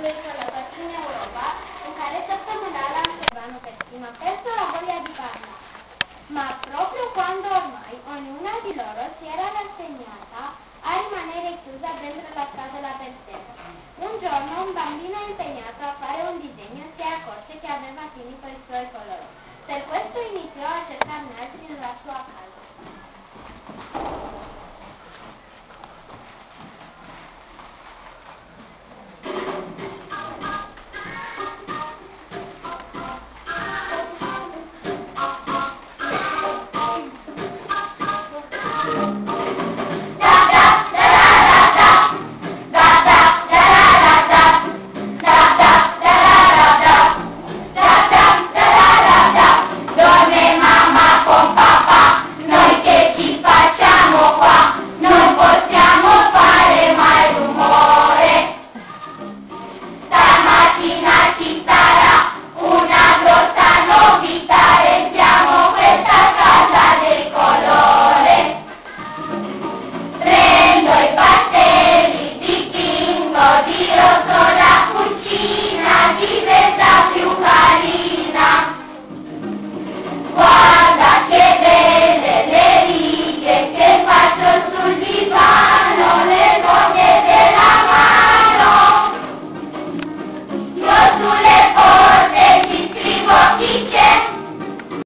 collaboratori in Europa in care săptămânal avevano persino perso la voglia di parlare. Ma proprio quando ormai ognuna di loro si era rassegnata a rimanere chiusa dentro la scatola per sempre, un giorno un bambino impegnato a fare un disegno si accorse che aveva finito i suoi colori. Per questo iniziò a cercarne altri nella sua casa.